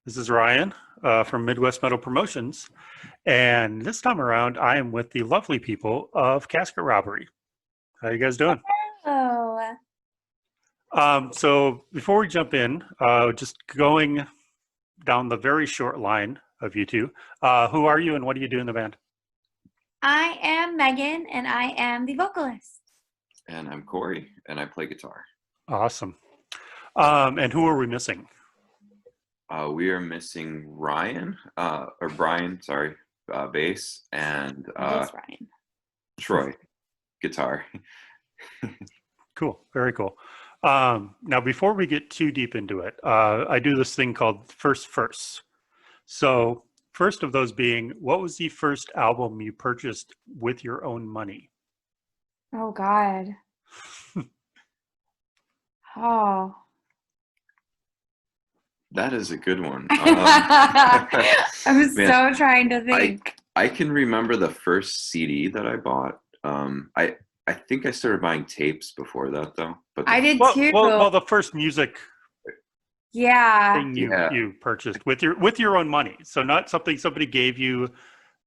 This is Ryan from Midwest Metal Promotions, and this time around, I am with the lovely people of Casket Robbery. How you guys doing? Oh, So before we jump in, just going down the very short line of you two, who are you and what do you do in the band? I am Megan and I am the vocalist. And I'm Corey, and I play guitar. Awesome. And who are we missing? We are missing Ryan, or Brian, sorry, bass, and It is Ryan. Troy, guitar. Cool, very cool. Now, before we get too deep into it, I do this thing called first. So, first of those being, what was the first album you purchased with your own money? Oh God. Oh. That is a good one. I'm Man, so trying to think. I can remember the first CD that I bought. I think I started buying tapes before that, though. But I did Well, too. well, the first music Yeah. thing yeah, you purchased with your own money. So not something somebody gave you,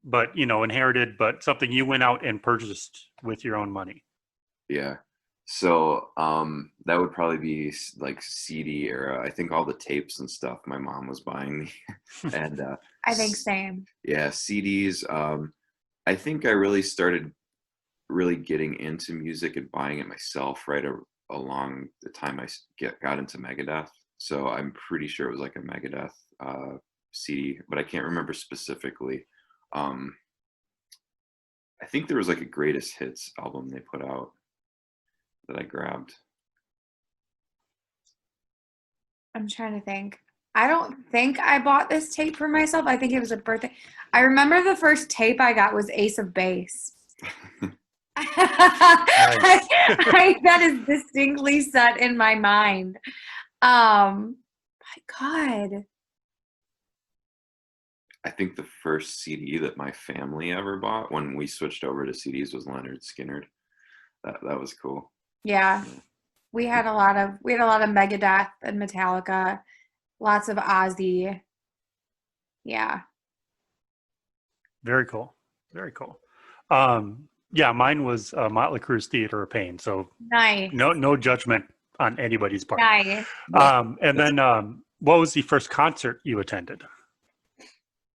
but inherited, but something you went out and purchased with your own money. yeah. So that would probably be like CD era. I think all the tapes and stuff my mom was buying me, and I think same. yeah, CDs. I think I really started really getting into music and buying it myself along the time got into Megadeth. So I'm pretty sure it was like a Megadeth CD, but I can't remember specifically. Um, I think there was like a greatest hits album they put out that I grabbed. I'm trying to think. I don't think I bought this tape for myself. I think it was a birthday. I remember the first tape I got was Ace of Base. Nice. That is distinctly set in my mind. My God. I think the first CD that my family ever bought when we switched over to CDs was Leonard Skinner. That was cool. Yeah. We had a lot of Megadeth and Metallica, lots of Ozzy. Yeah. Very cool. Very cool. Yeah, mine was Motley Crue's Theater of Pain. So Nice. no judgment on anybody's part. Nice. And then what was the first concert you attended?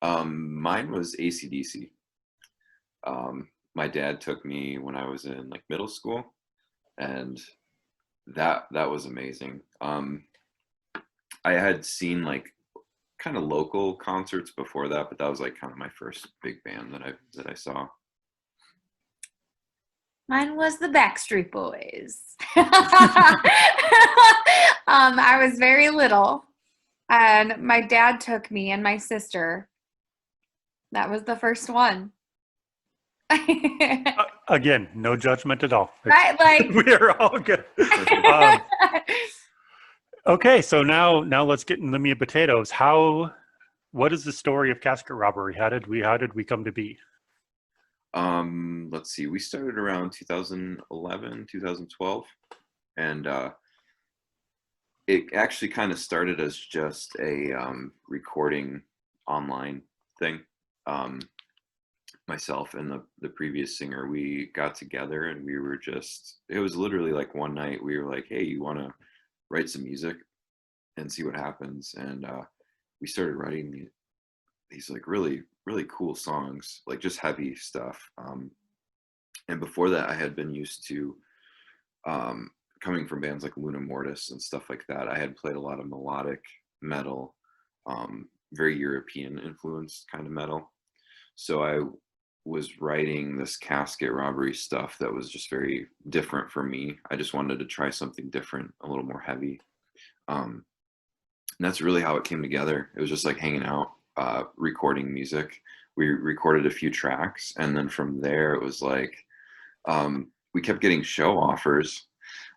Mine was AC/DC. My dad took me when I was in like middle school, and that was amazing. I had seen like kind of local concerts before that, but that was like kind of my first big band that I saw. Mine was the Backstreet Boys. I was very little, and my dad took me and my sister. That was the first one. Again, no judgment at all. Right, like We're all good. Okay, so now let's get into the meat and potatoes. What is the story of Casket Robbery? How did we come to be? Let's see. We started around 2011, 2012, and it actually kind of started as just a recording online thing. Myself and the previous singer, we got together and it was literally like one night we were like, hey, you want to write some music and see what happens? And we started writing these like really, really cool songs, like just heavy stuff. And before that, I had been used to coming from bands like Luna Mortis and stuff like that. I had played a lot of melodic metal, very European influenced kind of metal. So I was writing this Casket Robbery stuff that was just very different for me. I just wanted to try something different, a little more heavy. And that's really how it came together. It was just like hanging out, recording music. We recorded a few tracks, and then from there it was like we kept getting show offers,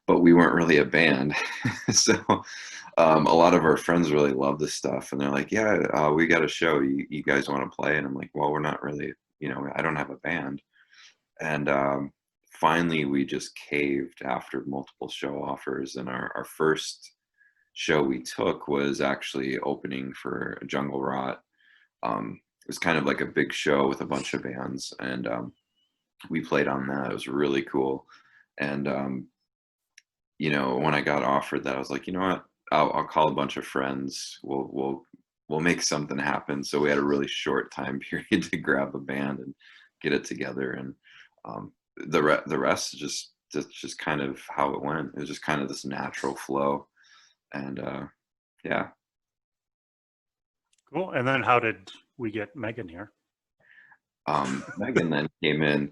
but we weren't really a band. So a lot of our friends really love this stuff, and they're like, yeah, we got a show, you guys want to play? And I'm like, well, we're not really, I don't have a band. And finally we just caved after multiple show offers, and our first show we took was actually opening for Jungle Rot. It was kind of like a big show with a bunch of bands, and we played on that. It was really cool. And you know, when I got offered that, I was like, you know what? I'll call a bunch of friends. We'll make something happen. So we had a really short time period to grab a band and get it together, and the rest is just kind of how it went. It was just kind of this natural flow, and yeah. Cool. And then how did we get Megan here? Megan then came in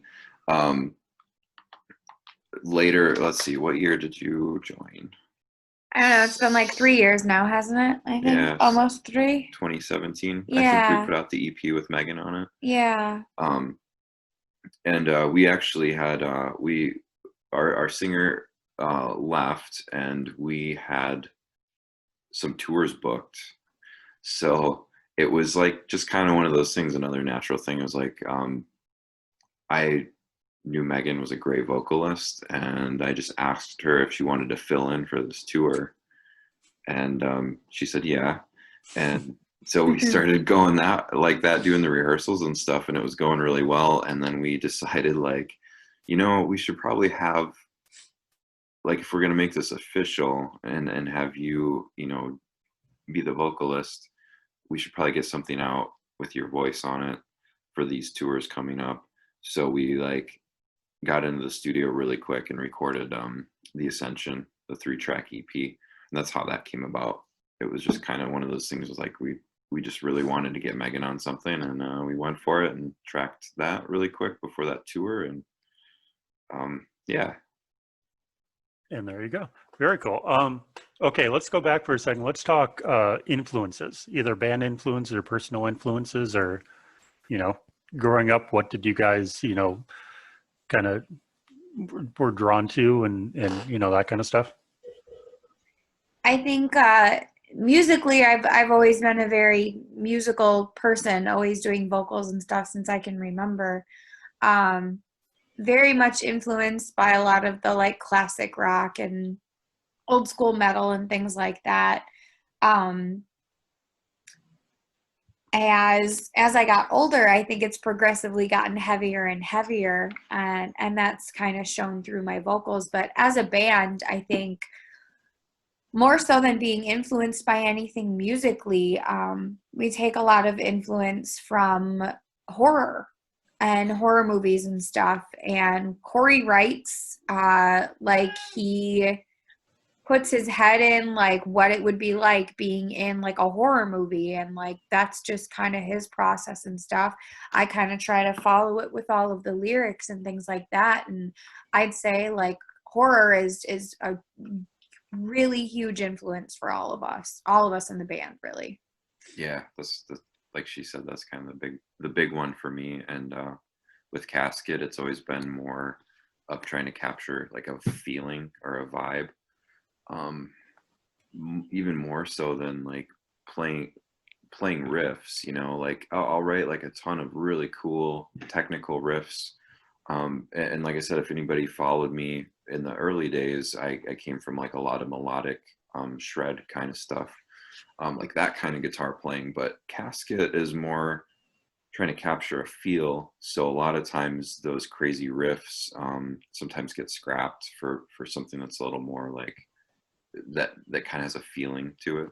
later. Let's see, what year did you join? I don't know. It's been like 3 years now, hasn't it? I think Yes. almost 3. 2017. I think Yeah. we put out the EP with Megan on it. Yeah. And we actually had our singer left, and we had some tours booked. So it was like just kind of one of those things. Another natural thing. It was like I knew Megan was a great vocalist, and I just asked her if she wanted to fill in for this tour, and she said yeah. And so we started going that, doing the rehearsals and stuff, and it was going really well. And then we decided, like, you know, we should probably have, like, if we're gonna make this official and have you, you know, be the vocalist, we should probably get something out with your voice on it for these tours coming up. So we like got into the studio really quick and recorded the Ascension, the 3-track EP, and that's how that came about. It was just kind of one of those things. Was like we just really wanted to get Megan on something, and we went for it and tracked that really quick before that tour, and yeah. And there you go. Very cool. Okay, let's go back for a second. Let's talk influences, either band influences or personal influences, or, you know, growing up, what did you guys, you know, kind of were drawn to, and you know, that kind of stuff? I think musically, I've always been a very musical person, always doing vocals and stuff since I can remember. Very much influenced by a lot of the like classic rock and old school metal and things like that. As I got older, I think it's progressively gotten heavier and heavier, and that's kind of shown through my vocals. But as a band, I think more so than being influenced by anything musically, we take a lot of influence from horror and horror movies and stuff. And Corey writes like he puts his head in like what it would be like being in like a horror movie, and like that's just kind of his process and stuff. I kind of try to follow it with all of the lyrics and things like that, and I'd say like horror is a really huge influence for all of us in the band, really. Yeah, that's like she said, that's kind of the big one for me. And with Casket, it's always been more of trying to capture like a feeling or a vibe, even more so than like playing riffs. You know, like I'll write like a ton of really cool technical riffs. And like I said, if anybody followed me in the early days, I came from like a lot of melodic shred kind of stuff, like that kind of guitar playing. But Casket is more trying to capture a feel. So a lot of times those crazy riffs sometimes get scrapped for something that's a little more like that kind of has a feeling to it.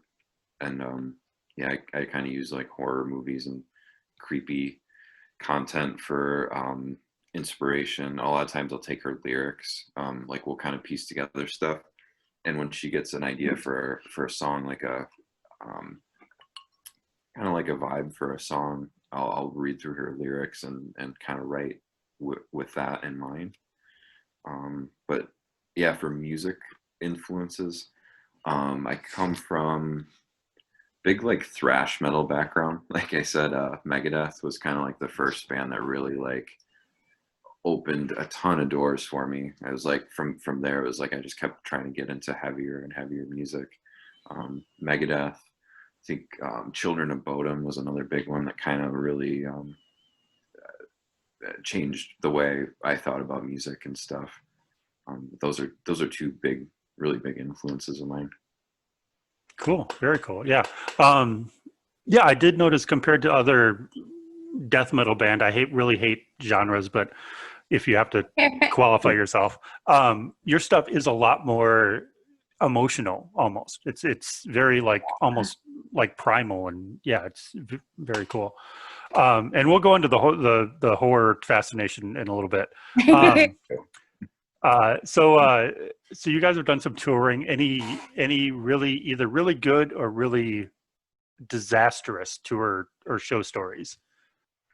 And yeah, I kind of use like horror movies and creepy content for inspiration. A lot of times I'll take her lyrics, like we'll kind of piece together stuff, and when she gets an idea for a song, like a kind of like a vibe for a song, I'll read through her lyrics and kind of write with that in mind. But yeah, for music influences, I come from big like thrash metal background. Like I said, Megadeth was kind of like the first band that really like opened a ton of doors for me. I was like from there, it was like I just kept trying to get into heavier and heavier music. Megadeth, I think Children of Bodom was another big one that kind of really changed the way I thought about music and stuff. Those are two really big influences of mine. Cool. Very cool. Yeah. Yeah, I did notice compared to other death metal band, I really hate genres, but if you have to qualify yourself, your stuff is a lot more emotional almost. It's very like almost like primal, and yeah, it's very cool. And we'll go into the horror fascination in a little bit. Um, so you guys have done some touring. Any really either really good or really disastrous tour or show stories?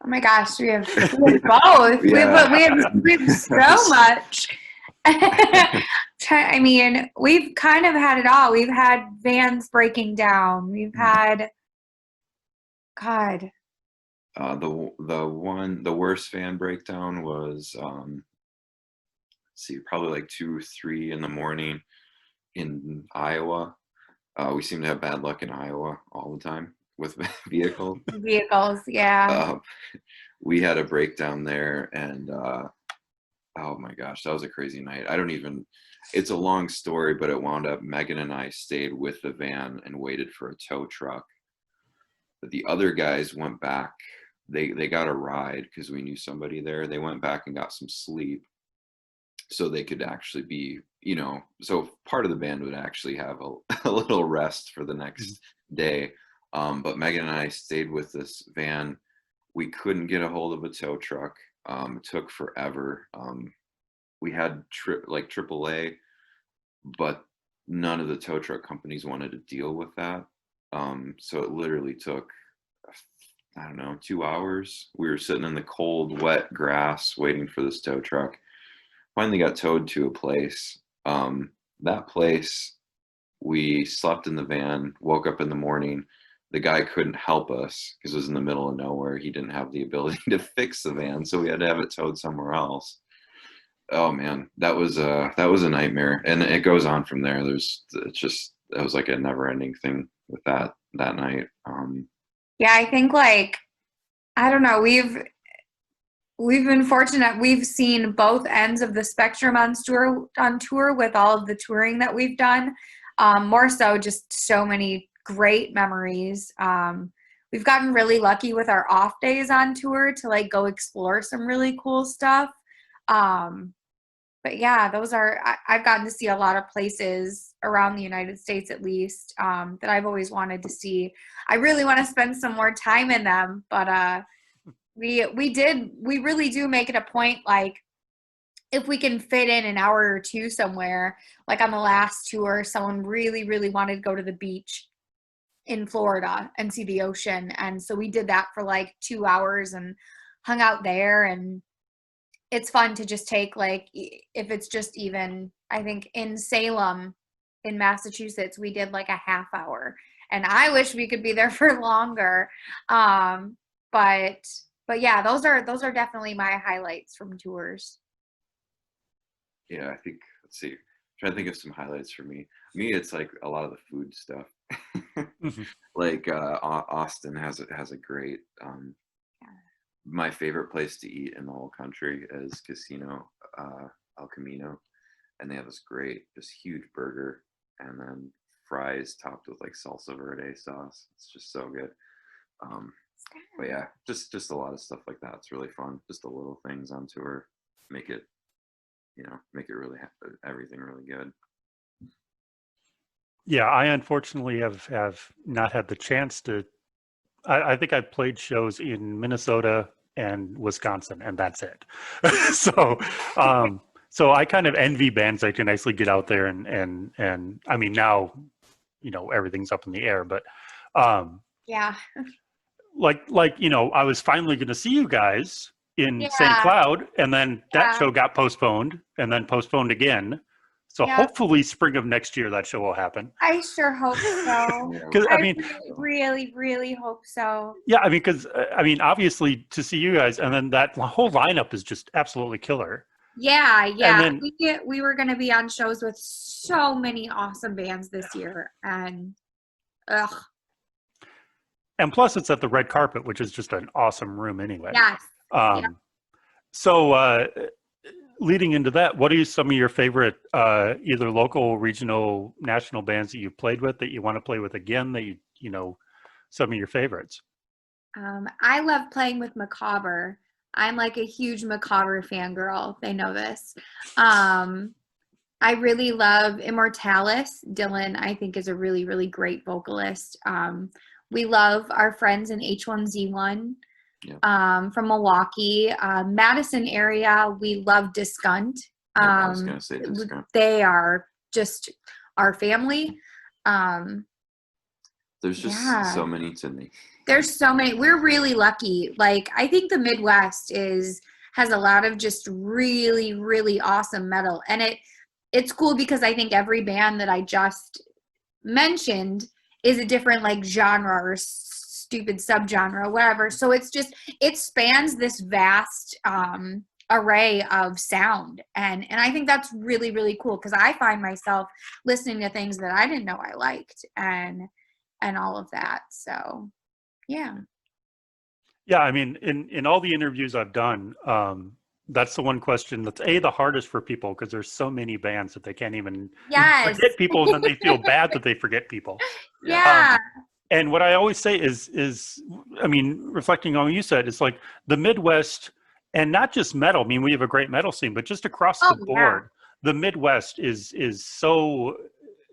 Oh my gosh, we have both. Yeah. We have so much. I mean, we've kind of had it all. We've had vans breaking down. We've had, God. The worst fan breakdown was let's see, probably like 2 or 3 in the morning in Iowa. We seem to have bad luck in Iowa all the time with vehicles. Vehicles, yeah. We had a breakdown there, and oh my gosh, that was a crazy night. It's a long story, but it wound up Megan and I stayed with the van and waited for a tow truck. But the other guys went back. They got a ride because we knew somebody there. They went back and got some sleep so they could actually be, so part of the band would actually have a little rest for the next day. But Megan and I stayed with this van. We couldn't get a hold of a tow truck. It took forever. We had like AAA, but none of the tow truck companies wanted to deal with that. So it literally took, I don't know, 2 hours. We were sitting in the cold, wet grass waiting for this tow truck. Finally got towed to a place. That place, we slept in the van, woke up in the morning. The guy couldn't help us because it was in the middle of nowhere. He didn't have the ability to fix the van, so we had to have it towed somewhere else. Oh man, that was a nightmare, and it goes on from there. It was like a never-ending thing with that night. Yeah, I think like, I don't know, we've been fortunate. We've seen both ends of the spectrum on tour with all of the touring that we've done. More so just so many great memories. We've gotten really lucky with our off days on tour to like go explore some really cool stuff. But yeah, I've gotten to see a lot of places around the United States, at least, that I've always wanted to see. I really want to spend some more time in them, but we really do make it a point, like, if we can fit in an hour or two somewhere, like on the last tour, someone really, really wanted to go to the beach in Florida and see the ocean. And so we did that for like 2 hours and hung out there. And it's fun to just take, like, if it's just even, I think in Salem in Massachusetts, we did like a half hour, and I wish we could be there for longer. But yeah, those are definitely my highlights from tours. Yeah, I think, let's see. I'm trying to think of some highlights for me. It's like a lot of the food stuff. Like Austin has a great. My favorite place to eat in the whole country is Casino El Camino, and they have this great, this huge burger, and then fries topped with like salsa verde sauce. It's just so good. But yeah, just a lot of stuff like that. It's really fun. Just the little things on tour make it really everything really good. Yeah, I unfortunately have not had the chance to. I think I've played shows in Minnesota and Wisconsin, and that's it. So I kind of envy bands that can actually get out there and I mean, now, everything's up in the air, but Yeah. like I was finally going to see you guys in Yeah. St. Cloud, and then that Yeah. show got postponed and then postponed again. So Yeah. hopefully spring of next year that show will happen. I sure hope so. Because I mean, really, really hope so. yeah, I mean, because obviously to see you guys, and then that whole lineup is just absolutely killer. Yeah. And then We were going to be on shows with so many awesome bands this year, and and plus it's at the red carpet, which is just an awesome room anyway. yes. So leading into that, what are some of your favorite either local, regional, national bands that you've played with that you want to play with again, that you know, some of your favorites? I love playing with Macabre. I'm like a huge Macabre fangirl. They know this. I really love Immortalis. Dylan, I think, is a really, really great vocalist. We love our friends in H1Z1 from Milwaukee. Madison area, we love Discunt. I was going to say Discunt. They are just our family. There's just so many to me. There's so many. We're really lucky. Like, I think the Midwest has a lot of just really, really awesome metal. And it's cool because I think every band that I just mentioned is a different like genre or stupid subgenre, whatever. So it spans this vast array of sound. And I think that's really, really cool because I find myself listening to things that I didn't know I liked and all of that. So yeah. Yeah, I mean, in all the interviews I've done, that's the one question that's the hardest for people because there's so many bands that they can't even forget people, and then they feel bad that they forget people. Yeah. And what I always say is, I mean, reflecting on what you said, it's like the Midwest, and not just metal. I mean, we have a great metal scene, but just across the board, the Midwest is so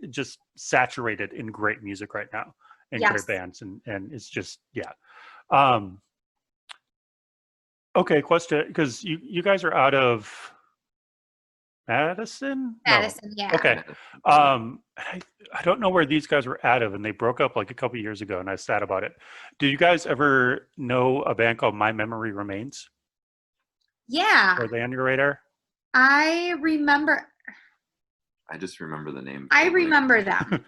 just saturated in great music right now and great bands, and it's just okay, question, because you guys are out of Madison? Madison, no. yeah. Okay. I don't know where these guys were out of, and they broke up like a couple years ago, and I was sad about it. Do you guys ever know a band called My Memory Remains? Yeah. Are they on your radar? I remember. I just remember the name. I remember them.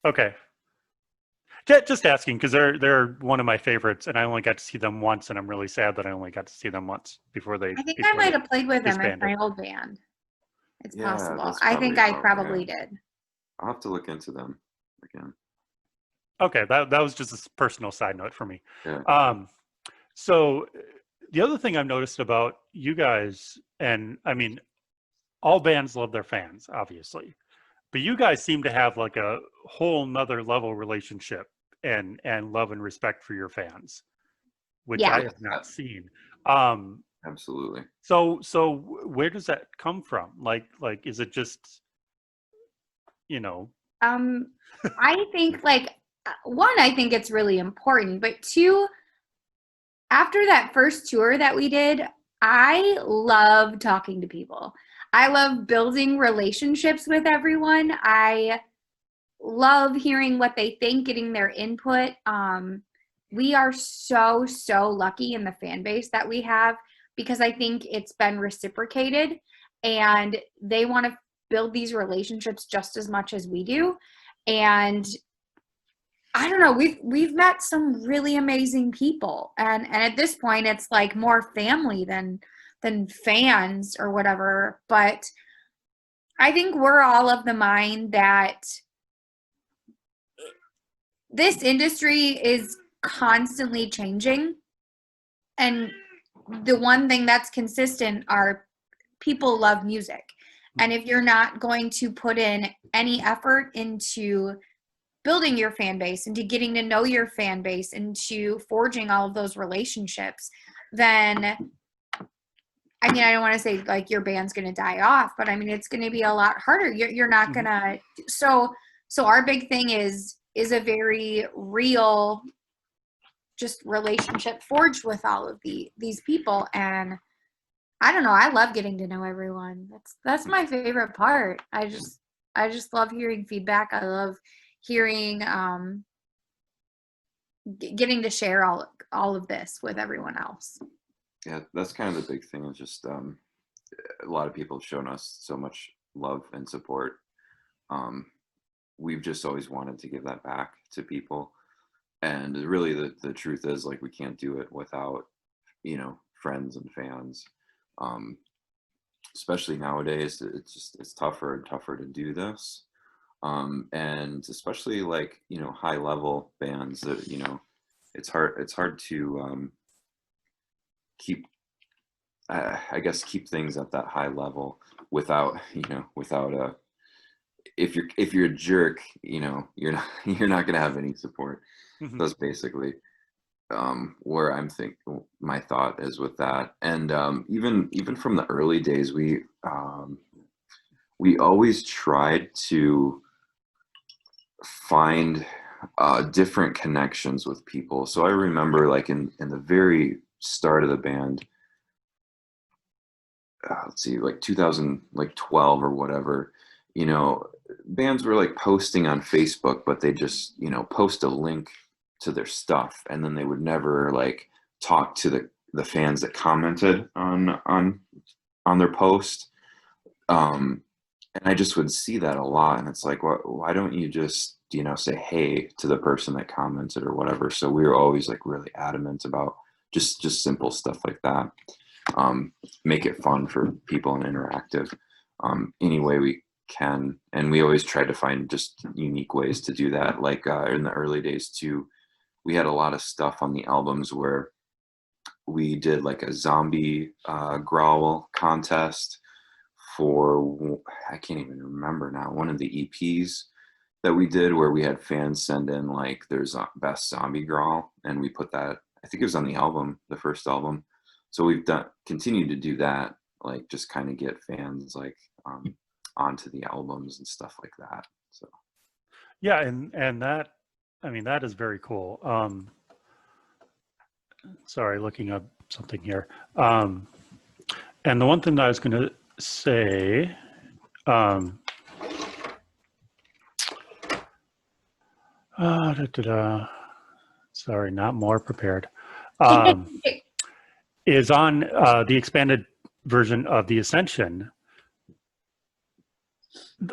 Okay. Just asking because they're one of my favorites, and I only got to see them once, and I'm really sad that I only got to see them once before they. I think I might have played with them in my old band. It's possible. I think I probably did. I'll have to look into them again. Okay, that was just a personal side note for me. Yeah. So the other thing I've noticed about you guys, and I mean, all bands love their fans, obviously, but you guys seem to have like a whole nother level relationship and love and respect for your fans, which I have not seen. Absolutely. So where does that come from? Like is it just, I think one, I think it's really important, but two, after that first tour that we did, I love talking to people. I love building relationships with everyone. I love hearing what they think, getting their input. We are so lucky in the fan base that we have because I think it's been reciprocated and they want to build these relationships just as much as we do. And I don't know, we've met some really amazing people. And at this point it's like more family than fans or whatever. But I think we're all of the mind that this industry is constantly changing. And the one thing that's consistent are people love music. And if you're not going to put in any effort into building your fan base, into getting to know your fan base, into forging all of those relationships, then, I mean, I don't want to say like your band's going to die off, but I mean, it's going to be a lot harder. You're not going to, so our big thing is a very real just relationship forged with all of these people. And I don't know, I love getting to know everyone. That's my favorite part. I just love hearing feedback. I love hearing, getting to share all of this with everyone else. Yeah, that's kind of the big thing. Is just a lot of people have shown us so much love and support. We've just always wanted to give that back to people, and really the truth is, like, we can't do it without friends and fans. Especially nowadays, it's tougher and tougher to do this, and especially like high level bands that it's hard to keep I guess keep things at that high level without, without if you're a jerk, you're not you're not gonna have any support. Mhm. That's basically where I'm think my thought is with that. And even from the early days, we always tried to find different connections with people. So I remember, like, in the very start of the band, let's see, like 2012 or whatever, bands were like posting on Facebook, but they just, post a link to their stuff, and then they would never like talk to the fans that commented on their post. And I just would see that a lot, and it's like, why don't you just, say hey to the person that commented or whatever? So we were always like really adamant about just simple stuff like that. Make it fun for people and interactive, any way we can. And we always try to find just unique ways to do that. Like in the early days too, we had a lot of stuff on the albums where we did like a zombie growl contest for, I can't even remember now, one of the EPs that we did, where we had fans send in like their best zombie growl, and we put that, I think it was on the album, the first album. So we've continued to do that, like just kind of get fans like onto the albums and stuff like that. So Yeah, and that, I mean, that is very cool. Sorry, looking up something here. And the one thing that I was going to say, sorry, not more prepared, is on the expanded version of the Ascension.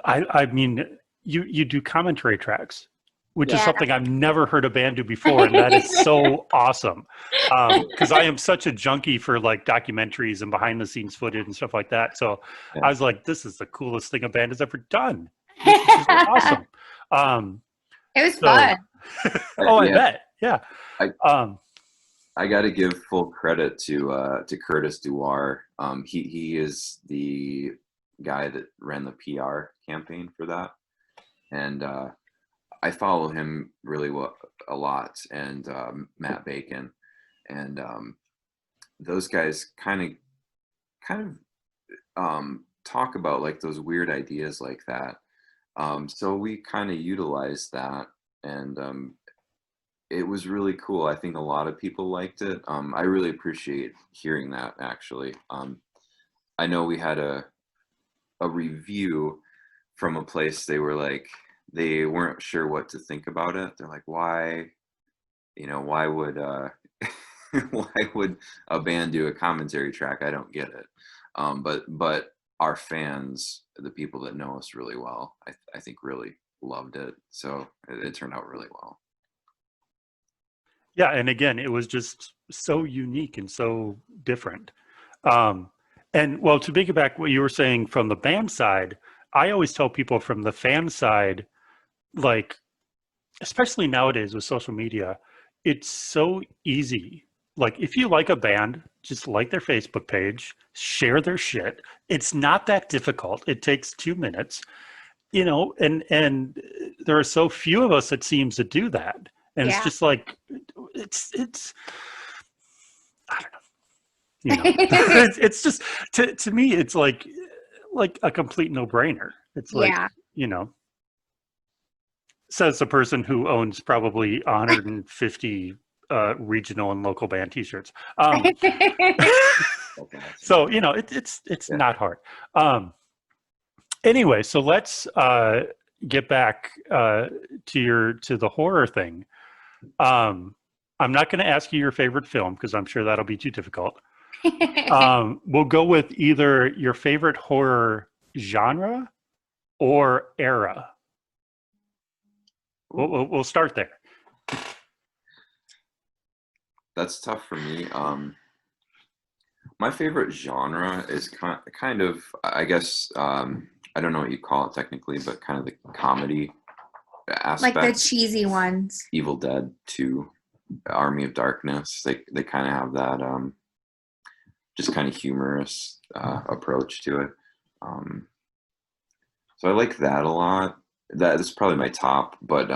I mean, you do commentary tracks, which is something I've never heard a band do before, and that is so awesome. Because I am such a junkie for like documentaries and behind the scenes footage and stuff like that. So yeah. I was like, this is the coolest thing a band has ever done. This is awesome. It was fun. Oh, I bet. Yeah. I got to give full credit to Curtis Duar. He is the guy that ran the PR campaign for that, and I follow him really a lot, and Matt Bacon, and those guys kind of talk about like those weird ideas like that. So we kind of utilized that, and it was really cool. I think a lot of people liked it. I really appreciate hearing that, actually. I know we had a review from a place, they were like, they weren't sure what to think about it. They're like, why would why would a band do a commentary track? I don't get it. But our fans, the people that know us really well, I think really loved it. So it turned out really well. Yeah, and again, it was just so unique and so different. And well, to piggyback what you were saying from the band side, I always tell people from the fan side, like, especially nowadays with social media, it's so easy. Like, if you like a band, just like their Facebook page, share their shit. It's not that difficult. It takes 2 minutes, and there are so few of us, it seems, to do that. And it's just like, it's I don't know. It's just, to me, it's like a complete no-brainer. It's like, says the person who owns probably 150 regional and local band t-shirts. So it's not hard. Anyway, so let's get back to the horror thing. I'm not going to ask you your favorite film, because I'm sure that'll be too difficult. We'll go with either your favorite horror genre or era. We'll start there. That's tough for me. My favorite genre is kind of, I guess, I don't know what you call it technically, but kind of the comedy aspect. Like the cheesy ones. Evil Dead 2, Army of Darkness. They kind of have that just kind of humorous approach to it. So I like that a lot. That is probably my top, but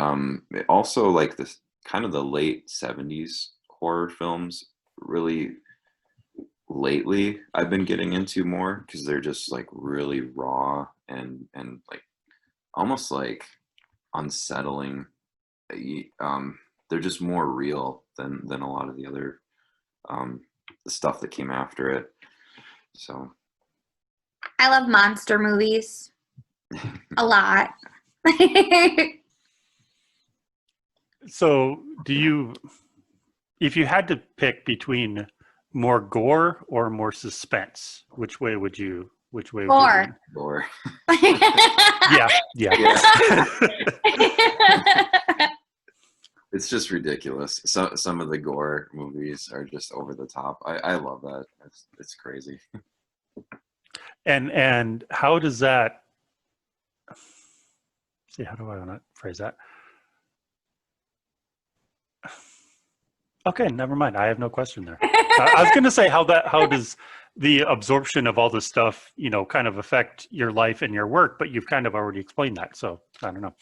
also like this kind of the late 70s horror films really lately I've been getting into more because they're just like really raw and like almost like unsettling. They're just more real than a lot of the other the stuff that came after it. So I love monster movies a lot. So, if you had to pick between more gore or more suspense, which way would you Gore. lean? or Yeah. yeah. It's just ridiculous. Some of the gore movies are just over the top. I love that. It's crazy. And how does that? See, how do I want to phrase that? Okay, never mind. I have no question there. I was going to say how does the absorption of all this stuff, kind of affect your life and your work, but you've kind of already explained that. So I don't know.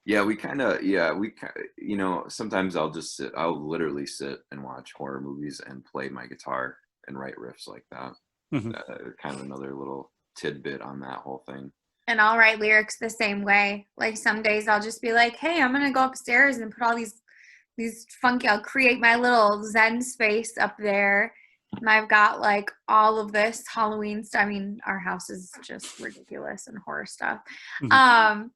Yeah, sometimes I'll literally sit and watch horror movies and play my guitar and write riffs like that. Mhm. Kind of another little tidbit on that whole thing. And I'll write lyrics the same way. Like some days I'll just be like, hey, I'm going to go upstairs and put all these funky, I'll create my little Zen space up there. And I've got like all of this Halloween stuff. I mean, our house is just ridiculous and horror stuff. Mhm.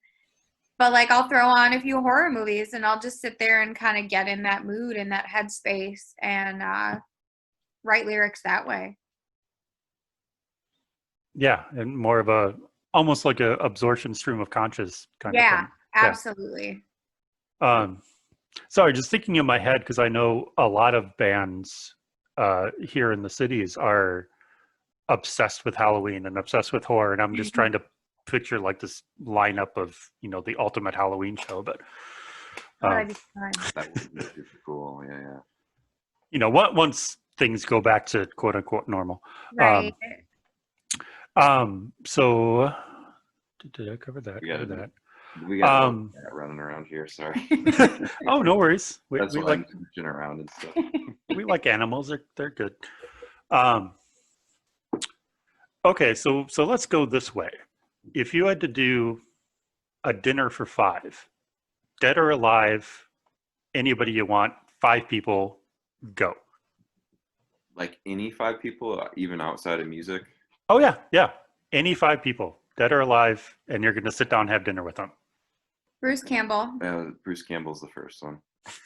But like I'll throw on a few horror movies and I'll just sit there and kind of get in that mood and that headspace and write lyrics that way. Yeah, and more of almost like a absorption stream of conscious kind of Yeah, thing. absolutely. Sorry, just thinking in my head, because I know a lot of bands here in the cities are obsessed with Halloween and obsessed with horror, and I'm just trying to picture like this lineup of the ultimate Halloween show. But That'd be fun. That would be super cool. Yeah. once things go back to quote unquote normal. Right. So did I cover that? We got a cat running around here. Sorry. Oh, no worries. We That's why like I'm touching around and stuff. we like animals. They're good. Okay, so let's go this way. If you had to do a dinner for 5, dead or alive, anybody you want, 5 people, go. Like any 5 people, even outside of music. Oh yeah. Any 5 people, dead or alive, and you're going to sit down and have dinner with them. Bruce Campbell. Bruce Campbell's the first one.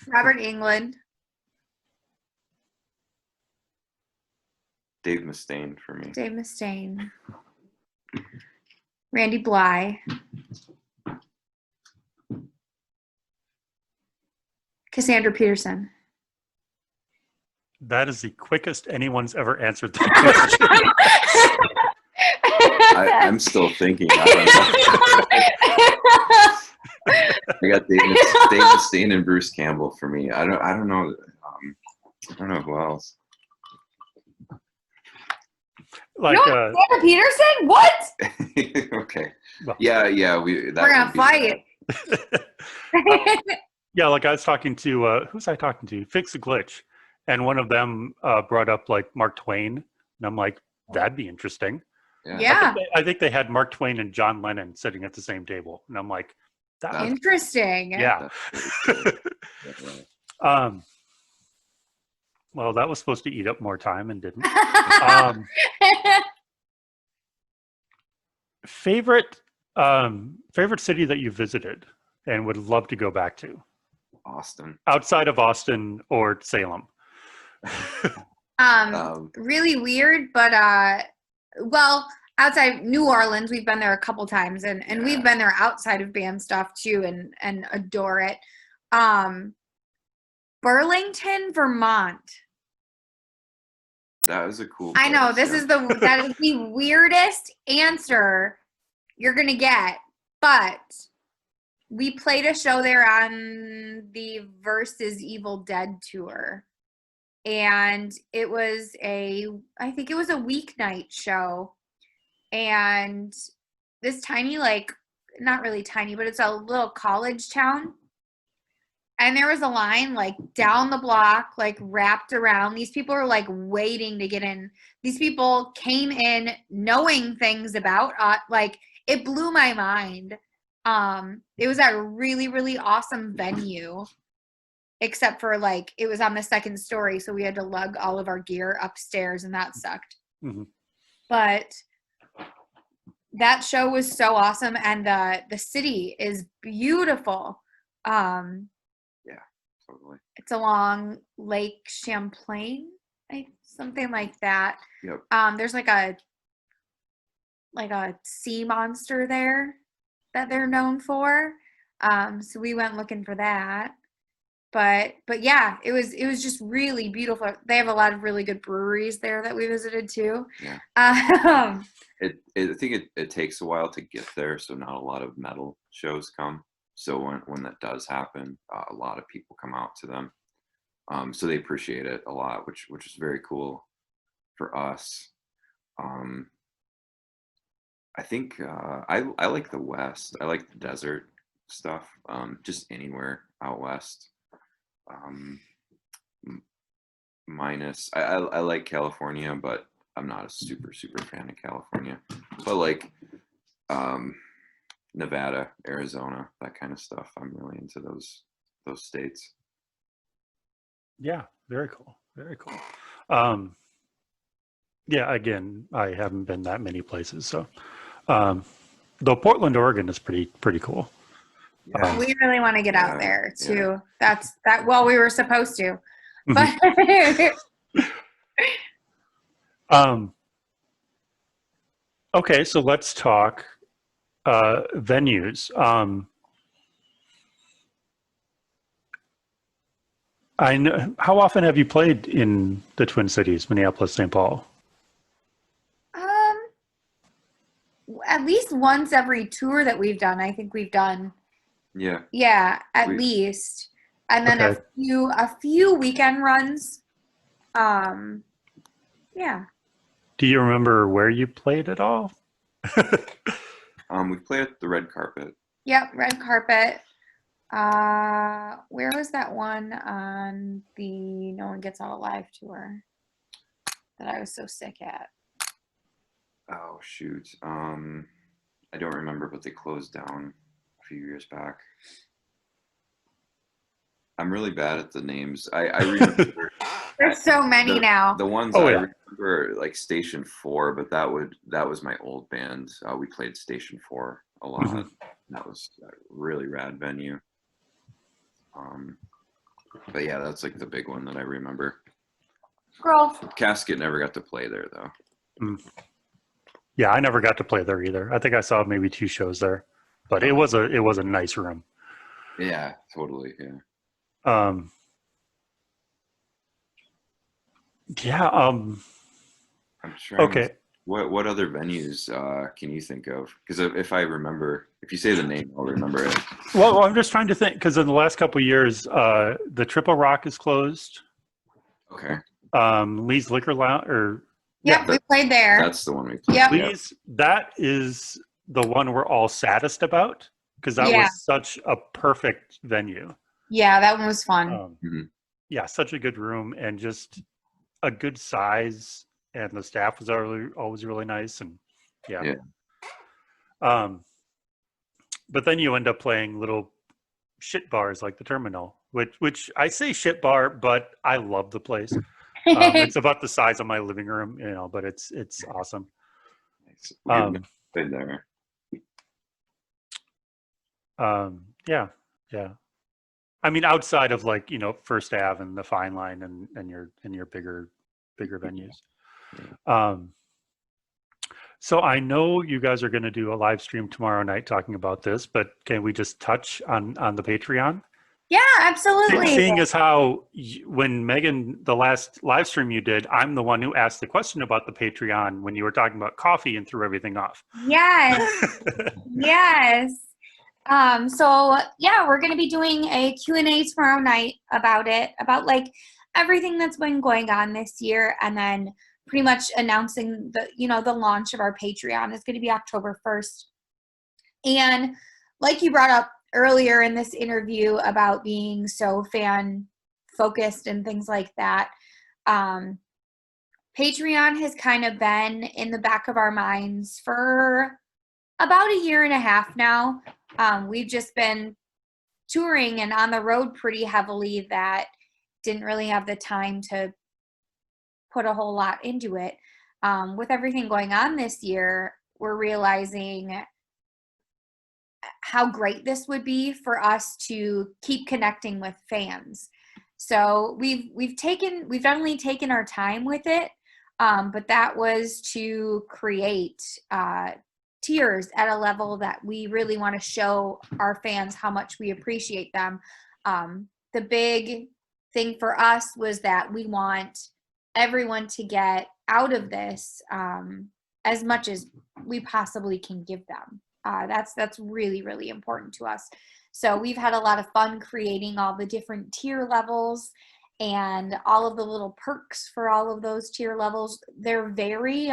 Robert Englund. Dave Mustaine for me. Dave Mustaine. Randy Bly. Cassandra Peterson. That is the quickest anyone's ever answered that question. I'm still thinking. I got Dave Mustaine and Bruce Campbell for me. I don't know. I don't know who else. Like Cassandra Peterson? What? Okay. Well, yeah. We're gonna fight. Yeah, like I was talking to who's I talking to? Fix a Glitch, and one of them brought up like Mark Twain, and I'm like, that'd be interesting. Yeah. I think they had Mark Twain and John Lennon sitting at the same table, and I'm like, that's interesting. Yeah. Well, that was supposed to eat up more time and didn't. Favorite city that you visited and would love to go back to? Austin. Outside of Austin or Salem? Really weird, but well, outside New Orleans, we've been there a couple times, and we've been there outside of band stuff too, and adore it. Burlington, Vermont. That was a cool place. I know that is the weirdest answer you're gonna get, but we played a show there on the Versus Evil Dead tour. and I think it was a weeknight show, and this tiny, like, not really tiny, but it's a little college town. And there was a line like down the block, like wrapped around. These people are like waiting to get in. These people came in knowing things about like, it blew my mind. It was at a really, really awesome venue, except for like it was on the second story, so we had to lug all of our gear upstairs, and that sucked. Mm-hmm. But that show was so awesome, and the city is beautiful. Totally. It's along Lake Champlain, something like that. Yep. There's like a sea monster there that they're known for. So we went looking for that. But yeah, it was just really beautiful. They have a lot of really good breweries there that we visited too. Yeah. Um, I think it takes a while to get there, so not a lot of metal shows come. So when that does happen, a lot of people come out to them. So they appreciate it a lot, which is very cool for us. I think I like the West. I like the desert stuff. Just anywhere out west. Minus I like California, but I'm not a super fan of California. But like Nevada, Arizona, that kind of stuff. I'm really into those states. Yeah, very cool. Very cool. Yeah, again, I haven't been that many places, so though Portland, Oregon is pretty cool. Yeah. we really want to get out there too. Yeah. Well, we were supposed to, but okay, so let's talk venues. I know. How often have you played in the Twin Cities, Minneapolis, St. Paul? at least once every tour that we've done, I think we've done. Yeah, at least, and then Okay. a few weekend runs. Yeah. Do you remember where you played at all? we play at the red carpet. Yep, red carpet. Where was that one on the No One Gets Out Alive tour that I was so sick at? Oh shoot. I don't remember, but they closed down a few years back. I'm really bad at the names. I remember There's so many now. the ones Oh, I yeah. remember, like Station 4, but that was my old band. We played Station 4 a lot. Mhm. That was a really rad venue. But yeah, that's like the big one that I remember. Girl. Casket never got to play there though. Yeah, I never got to play there either. I think I saw maybe 2 shows there, but it was a nice room. Yeah, totally. Yeah. Yeah. I'm trying. Okay. What other venues can you think of? Because if I remember, if you say the name, I'll remember it. Well, I'm just trying to think because in the last couple of years, the Triple Rock is closed. Okay. Lee's Liquor Lounge, or Yep, we played there. That's the one we played. Yep. Lee's. That is the one we're all saddest about because that was such a perfect venue. Yeah, that one was fun. Yeah, such a good room and just a good size, and the staff was always really nice, and yeah. But then you end up playing little shit bars like the Terminal, which I say shit bar, but I love the place. It's about the size of my living room, but it's awesome. Nice. We've never played there. Yeah. I mean, outside of like First Ave and the Fine Line and your bigger venues. So I know you guys are going to do a live stream tomorrow night talking about this, but can we just touch on the Patreon? Yeah, absolutely. Seeing as how when Megan, the last live stream you did, I'm the one who asked the question about the Patreon when you were talking about coffee and threw everything off. Yes. Yes. So yeah, we're going to be doing a Q&A tomorrow night about it, about like everything that's been going on this year, and then pretty much announcing the launch of our Patreon is going to be October 1st. And like you brought up earlier in this interview about being so fan focused and things like that, Patreon has kind of been in the back of our minds for about a year and a half now. We've just been touring and on the road pretty heavily, that didn't really have the time to put a whole lot into it. With everything going on this year, we're realizing how great this would be for us to keep connecting with fans. So we've definitely taken our time with it, but that was to create tiers at a level that we really want to show our fans how much we appreciate them. The big thing for us was that we want everyone to get out of this as much as we possibly can give them. That's really, really important to us. So we've had a lot of fun creating all the different tier levels and all of the little perks for all of those tier levels. They're very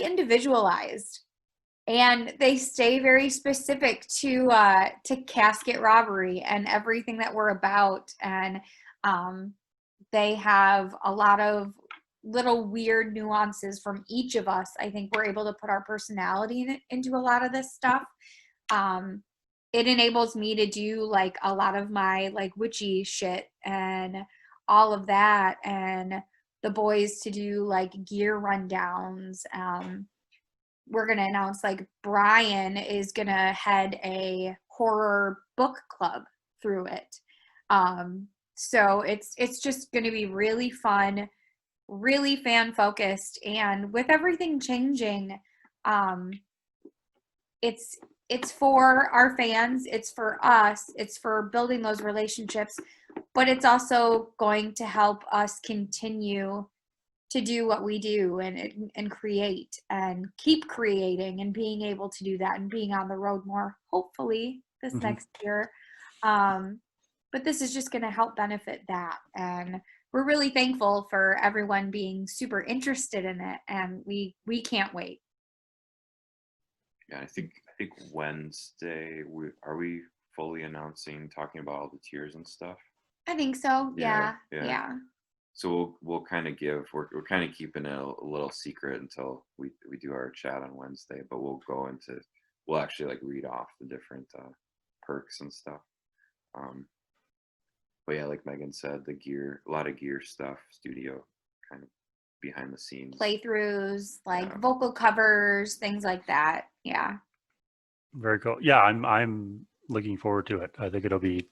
individualized, and they stay very specific to Casket Robbery and everything that we're about. And they have a lot of little weird nuances from each of us. I think we're able to put our personality into a lot of this stuff. It enables me to do like a lot of my like witchy shit and all of that, and the boys to do like gear rundowns. We're going to announce like Brian is going to head a horror book club through it. So it's just going to be really fun, really fan focused. And with everything changing, it's for our fans, it's for us, it's for building those relationships, but it's also going to help us continue to do what we do and create and keep creating and being able to do that and being on the road more, hopefully this next year. But this is just going to help benefit that. And we're really thankful for everyone being super interested in it, and we can't wait. Yeah, I think Wednesday are we fully announcing, talking about all the tiers and stuff? I think so. Yeah. So we'll kind of we're kind of keeping it a little secret until we do our chat on Wednesday, but we'll actually like read off the different perks and stuff. But yeah, like Megan said, a lot of gear stuff, studio kind of behind the scenes playthroughs, like vocal covers, things like that. Yeah. Very cool. Yeah, I'm looking forward to it. I think it'll be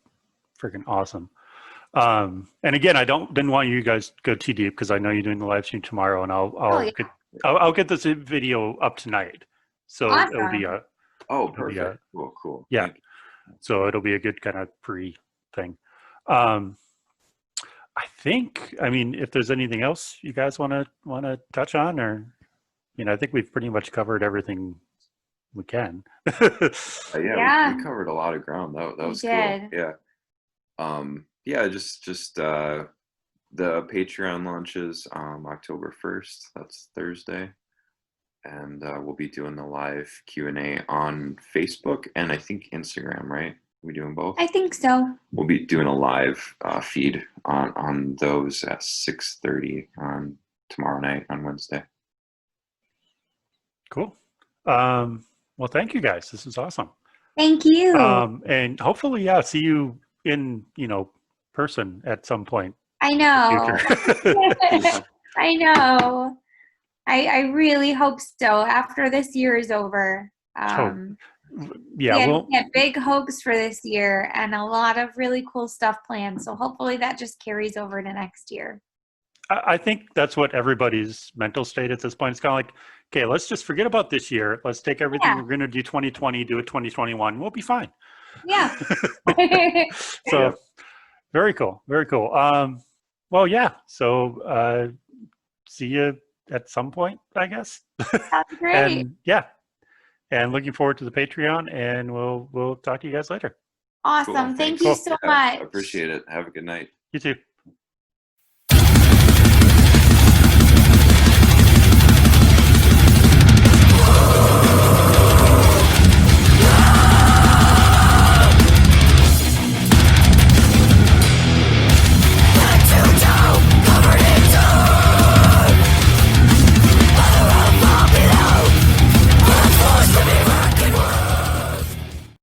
freaking awesome. And again, I didn't want you guys to go too deep because I know you're doing the live stream tomorrow, and I'll get this video up tonight, so awesome. It'll be perfect. Cool. Yeah, so it'll be a good kind of pre thing. I mean, if there's anything else you guys want to touch on, or I think we've pretty much covered everything we can. We covered a lot of ground. That was cool. Yeah. Just the Patreon launches October 1st. That's Thursday, and we'll be doing the live Q&A on Facebook and I think Instagram, right? We doing both? I think so. We'll be doing a live feed on those at 6:30 on tomorrow night on Wednesday. Cool. Well, thank you guys. This is awesome. Thank you. And hopefully, see you in person at some point. I know. I know. I really hope so. After this year is over. We had big hopes for this year and a lot of really cool stuff planned. So hopefully that just carries over to next year. I think that's what everybody's mental state at this point. It's kind of like, okay, let's just forget about this year. Let's take everything we're going to do 2020, do it 2021. We'll be fine. Yeah. So very cool. Very cool. Well, yeah. So see you at some point, I guess. Sounds great. And looking forward to the Patreon, and we'll talk to you guys later. Awesome. Thank thanks. you so Yeah, much. appreciate it. Have a good night. You too.